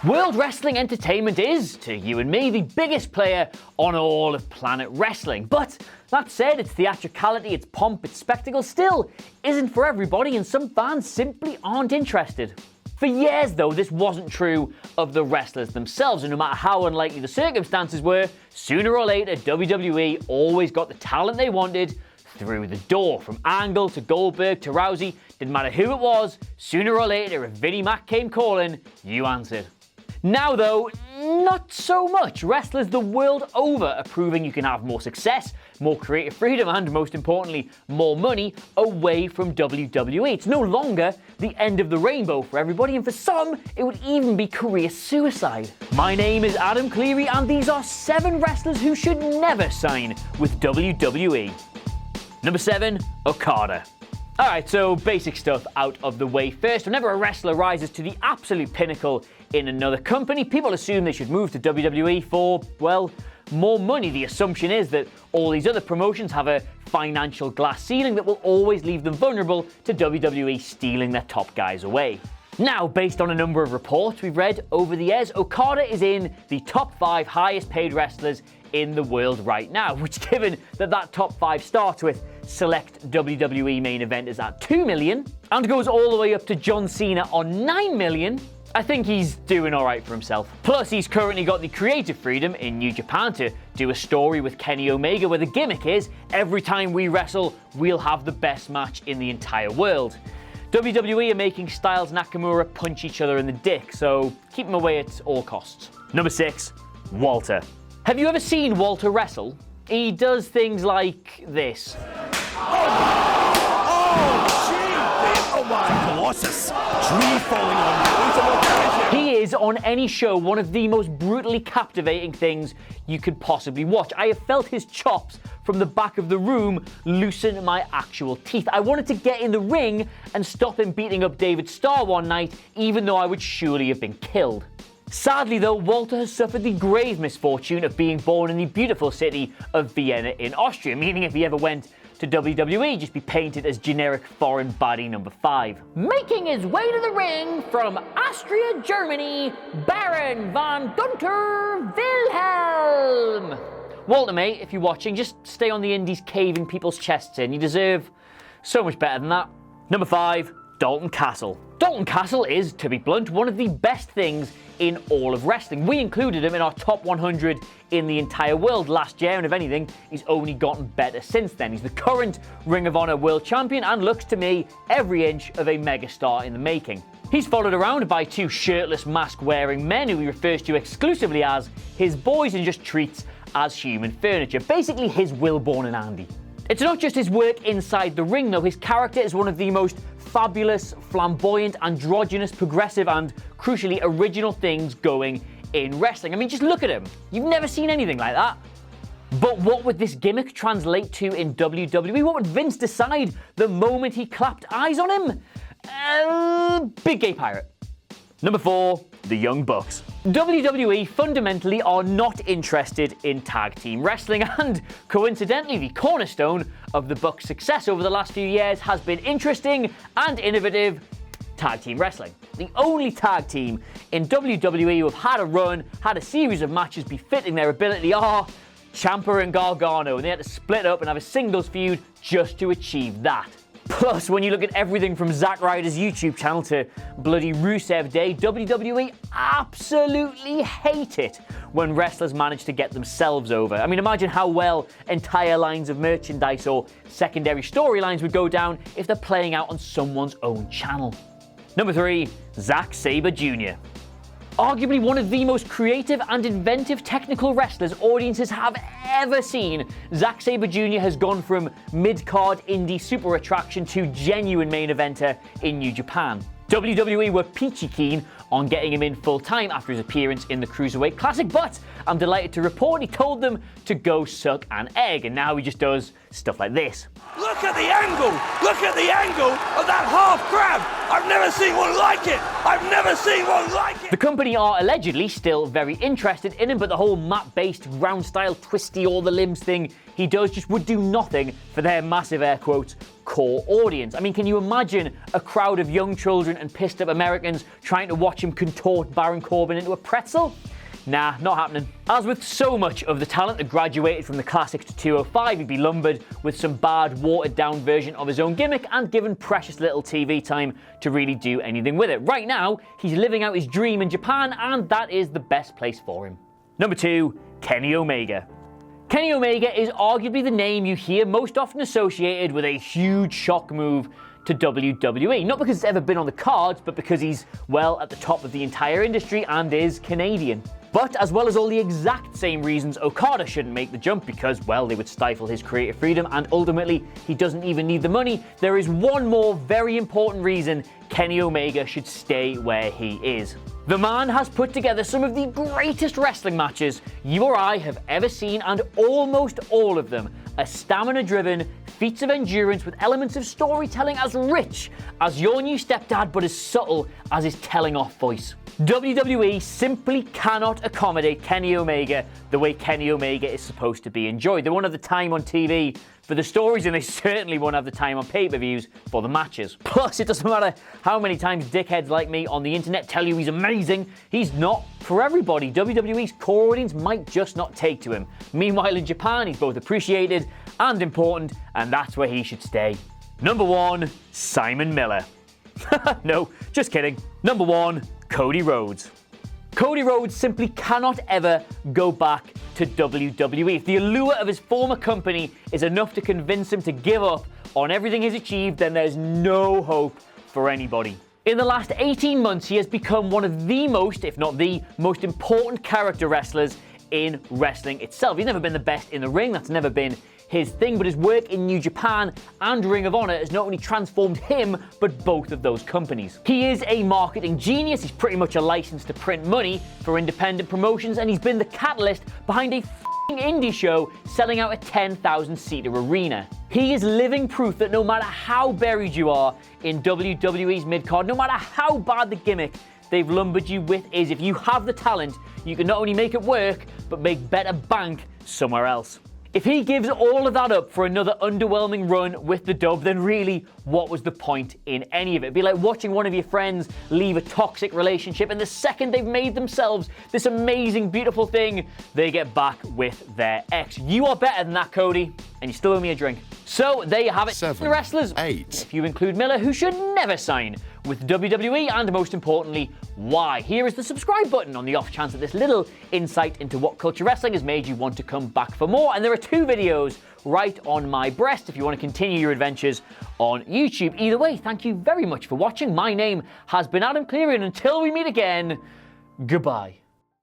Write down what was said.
World Wrestling Entertainment is, to you and me, the biggest player on all of Planet Wrestling. But that said, its theatricality, its pomp, its spectacle still isn't for everybody, and some fans simply aren't interested. For years, though, this wasn't true of the wrestlers themselves, and no matter how unlikely the circumstances were, sooner or later, WWE always got the talent they wanted through the door. From Angle to Goldberg to Rousey, didn't matter who it was, sooner or later, if Vinnie Mac came calling, you answered. Now though, not so much. Wrestlers the world over are proving you can have more success, more creative freedom, and most importantly, more money away from WWE. It's no longer the end of the rainbow for everybody, and for some, it would even be career suicide. My name is Adam Cleary, and these are 7 wrestlers who should never sign with WWE. Number 7, Okada. Alright, so basic stuff out of the way first. Whenever a wrestler rises to the absolute pinnacle in another company, people assume they should move to WWE for, well, more money. The assumption is that all these other promotions have a financial glass ceiling that will always leave them vulnerable to WWE stealing their top guys away. Now, based on a number of reports we've read over the years, Okada is in the top 5 highest paid wrestlers in the world right now, which, given that top 5 starts with select WWE main eventers at $2 million and goes all the way up to John Cena on $9 million, I think he's doing alright for himself. Plus, he's currently got the creative freedom in New Japan to do a story with Kenny Omega where the gimmick is, every time we wrestle, we'll have the best match in the entire world. WWE are making Styles Nakamura punch each other in the dick, so keep him away at all costs. Number 6, Walter. Have you ever seen Walter wrestle? He does things like this. Oh my Colossus! Tree falling on. He is, on any show, one of the most brutally captivating things you could possibly watch. I have felt his chops from the back of the room loosen my actual teeth. I wanted to get in the ring and stop him beating up David Starr one night, even though I would surely have been killed. Sadly though, Walter has suffered the grave misfortune of being born in the beautiful city of Vienna in Austria, meaning if he ever went to WWE, just be painted as generic foreign baddie number 5. Making his way to the ring from Austria, Germany, Baron von Günter Wilhelm. Walter, mate, if you're watching, just stay on the indies caving people's chests in. You deserve so much better than that. Number 5, Dalton Castle. Dalton Castle is, to be blunt, one of the best things in all of wrestling. We included him in our top 100 in the entire world last year, and if anything, he's only gotten better since then. He's the current Ring of Honor World Champion and looks to me every inch of a megastar in the making. He's followed around by 2 shirtless, mask-wearing men who he refers to exclusively as his boys and just treats as human furniture. Basically his Wilborn and Andy. It's not just his work inside the ring though, his character is one of the most fabulous, flamboyant, androgynous, progressive and, crucially, original things going in wrestling. I mean, just look at him. You've never seen anything like that. But what would this gimmick translate to in WWE? What would Vince decide the moment he clapped eyes on him? Big gay pirate. Number 4, the Young Bucks. WWE fundamentally are not interested in tag team wrestling, and coincidentally, the cornerstone of the Bucks' success over the last few years has been interesting and innovative tag team wrestling. The only tag team in WWE who have had a run, had a series of matches befitting their ability are Ciampa and Gargano, and they had to split up and have a singles feud just to achieve that. Plus, when you look at everything from Zack Ryder's YouTube channel to bloody Rusev Day, WWE absolutely hate it when wrestlers manage to get themselves over. I mean, imagine how well entire lines of merchandise or secondary storylines would go down if they're playing out on someone's own channel. Number 3, Sabre Jr. Arguably one of the most creative and inventive technical wrestlers audiences have ever seen, Sabre Jr. has gone from mid-card indie super attraction to genuine main eventer in New Japan. WWE were peachy keen on getting him in full-time after his appearance in the Cruiserweight Classic, but I'm delighted to report he told them to go suck an egg, and now he just does stuff like this. Look at the angle! Look at the angle of that half grab! I've never seen one like it! I've never seen one like it! The company are allegedly still very interested in him, but the whole mat-based, ground-style, twisty, all-the-limbs thing he does just would do nothing for their massive air quotes core audience. I mean, can you imagine a crowd of young children and pissed up Americans trying to watch him contort Baron Corbin into a pretzel? Nah, not happening. As with so much of the talent that graduated from the Classics to 205, he'd be lumbered with some bad, watered-down version of his own gimmick and given precious little TV time to really do anything with it. Right now, he's living out his dream in Japan, and that is the best place for him. Number 2, Kenny Omega. Kenny Omega is arguably the name you hear most often associated with a huge shock move to WWE. Not because it's ever been on the cards, but because he's, well, at the top of the entire industry and is Canadian. But as well as all the exact same reasons Okada shouldn't make the jump because, well, they would stifle his creative freedom and ultimately he doesn't even need the money, there is one more very important reason Kenny Omega should stay where he is. The man has put together some of the greatest wrestling matches you or I have ever seen, and almost all of them are stamina-driven feats of endurance with elements of storytelling as rich as Your New Stepdad but as subtle as his telling-off voice. WWE simply cannot accommodate Kenny Omega the way Kenny Omega is supposed to be enjoyed. They won't have the time on TV for the stories, and they certainly won't have the time on pay-per-views for the matches. Plus, it doesn't matter how many times dickheads like me on the internet tell you he's amazing, he's not for everybody. WWE's core audience might just not take to him. Meanwhile, in Japan, he's both appreciated and important, and that's where he should stay. Number 1, Simon Miller. No, just kidding. Number 1, Cody Rhodes. Cody Rhodes simply cannot ever go back to WWE. If the allure of his former company is enough to convince him to give up on everything he's achieved, then there's no hope for anybody. In the last 18 months, he has become one of the most, if not the most important character wrestlers in wrestling itself. He's never been the best in the ring, that's never been his thing, but his work in New Japan and Ring of Honor has not only transformed him, but both of those companies. He is a marketing genius, he's pretty much a license to print money for independent promotions, and he's been the catalyst behind a f***ing indie show selling out a 10,000-seater arena. He is living proof that no matter how buried you are in WWE's mid-card, no matter how bad the gimmick they've lumbered you with is, if you have the talent, you can not only make it work, but make better bank somewhere else. If he gives all of that up for another underwhelming run with the dub, then really, what was the point in any of it? It'd be like watching one of your friends leave a toxic relationship, and the second they've made themselves this amazing, beautiful thing, they get back with their ex. You are better than that, Cody, and you still owe me a drink. So there you have it. 7, the wrestlers, 8. if you include Miller, who should never sign with WWE, and most importantly, why. Here is the subscribe button on the off chance that this little insight into what culture wrestling has made you want to come back for more. And there are 2 videos right on my breast if you want to continue your adventures on YouTube. Either way, thank you very much for watching. My name has been Adam Cleary, and until we meet again, goodbye.